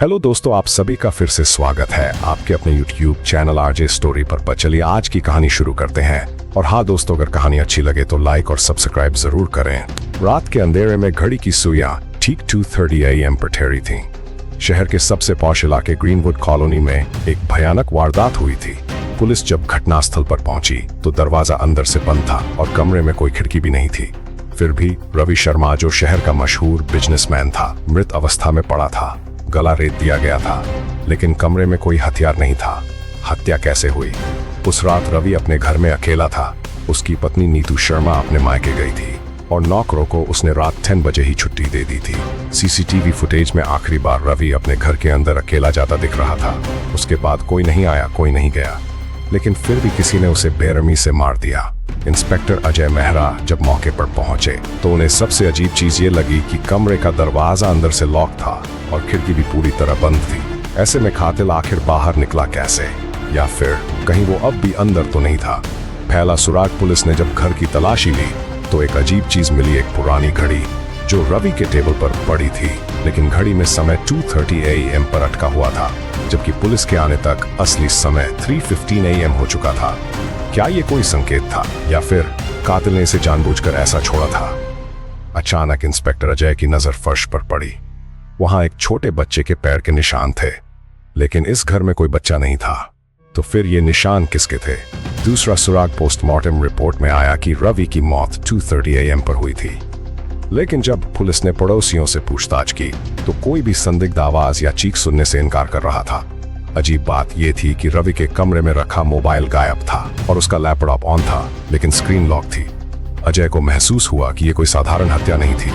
Hello दोस्तों, आप सभी का फिर से स्वागत है आपके अपने YouTube चैनल आरजे स्टोरी पर। चलिए आज की कहानी शुरू करते हैं। और हाँ दोस्तों, अगर कहानी अच्छी लगे तो लाइक और सब्सक्राइब जरूर करें। रात के अंधेरे में घड़ी की सुइयां ठीक 2:30 AM पर ठहरी थीं। शहर के सबसे पॉश इलाके ग्रीनवुड कॉलोनी में एक भयानक वारदात हुई थी। पुलिस जब घटनास्थल पर पहुंची तो दरवाजा अंदर से बंद था और कमरे में कोई खिड़की भी नहीं थी। फिर भी रवि शर्मा, जो शहर का मशहूर बिजनेसमैन था, मृत अवस्था में पड़ा था। गला रेत दिया गया था, लेकिन कमरे में कोई हथियार नहीं था। हत्या कैसे हुई? उस रात रवि अपने घर में अकेला था। उसकी पत्नी नीतू शर्मा अपने मायके गई थी और नौकरों को उसने रात 10 बजे ही छुट्टी दे दी थी। सीसीटीवी फुटेज में आखिरी बार रवि अपने घर के अंदर अकेला जाता दिख रहा था। उसके बाद कोई नहीं आया, कोई नहीं गया, लेकिन फिर भी किसी ने उसे बेरहमी से मार दिया। इंस्पेक्टर अजय मेहरा जब मौके पर पहुंचे तो उन्हें सबसे अजीब चीज ये लगी कि कमरे का दरवाजा अंदर से लॉक था और खिड़की भी पूरी तरह बंद थी। ऐसे में कातिल आखिर बाहर निकला कैसे? या फिर कहीं वो अब भी अंदर तो नहीं था? पहला सुराग पुलिस ने जब घर की तलाशी ली तो एक अजीब चीज मिली, एक पुरानी घड़ी जो रवि के टेबल पर पड़ी थी, लेकिन घड़ी में समय 2:30 AM पर अटका हुआ था, जबकि पुलिस के आने तक असली समय 3:15 AM हो चुका था। क्या ये कोई संकेत था या फिर कातिल ने इसे जानबूझकर ऐसा छोड़ा था? अचानक इंस्पेक्टर अजय की नजर फर्श पर पड़ी। वहां एक छोटे बच्चे के पैर के निशान थे, लेकिन इस घर में कोई बच्चा नहीं था। तो फिर ये निशान किसके थे? दूसरा सुराग पोस्टमार्टम रिपोर्ट में आया कि रवि की मौत 2:30 AM पर हुई थी, लेकिन जब पुलिस ने पड़ोसियों से पूछताछ की तो कोई भी संदिग्ध आवाज या चीख सुनने से इनकार कर रहा था। अजीब बात यह थी कि रवि के कमरे में रखा मोबाइल गायब था और उसका लैपटॉप ऑन था, लेकिन स्क्रीन लॉक थी। अजय को महसूस हुआ कि यह कोई साधारण हत्या नहीं थी।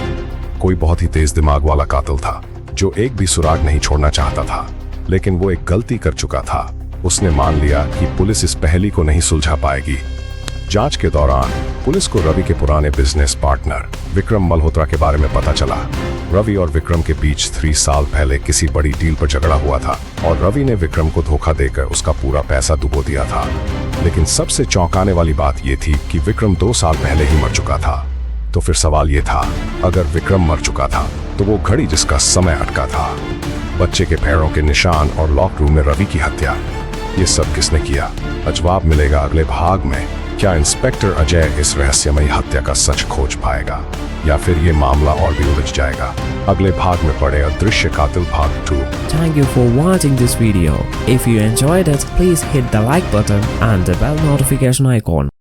कोई बहुत ही तेज दिमाग वाला कातिल था जो एक भी सुराग नहीं छोड़ना चाहता था, लेकिन वो एक गलती कर चुका था। उसने मान लिया कि पुलिस इस पहेली को नहीं सुलझा पाएगी। जांच के दौरान पुलिस को रवि के पुराने बिजनेस पार्टनर विक्रम मल्होत्रा के बारे में पता चला। रवि और विक्रम के बीच 3 साल पहले किसी बड़ी डील पर झगड़ा हुआ था और रवि ने विक्रम को धोखा देकर उसका पूरा पैसा डुबो दिया था। लेकिन सबसे चौंकाने वाली बात यह थी कि विक्रम 2 साल पहले ही मर चुका था। तो फिर सवाल यह था, अगर विक्रम मर चुका था तो वो घड़ी जिसका समय अटका था, बच्चे के पैरों के निशान और लॉक रूम में रवि की हत्या, ये सब किसने किया? जवाब मिलेगा अगले भाग में। क्या इंस्पेक्टर अजय इस रहस्यमयी हत्या का सच खोज पाएगा या फिर ये मामला और भी उलझ जाएगा? अगले भाग में पड़े अदृश्य कातिल भाग 2। Thank you for watching this video. If you enjoyed it, please hit the like button and the bell notification icon.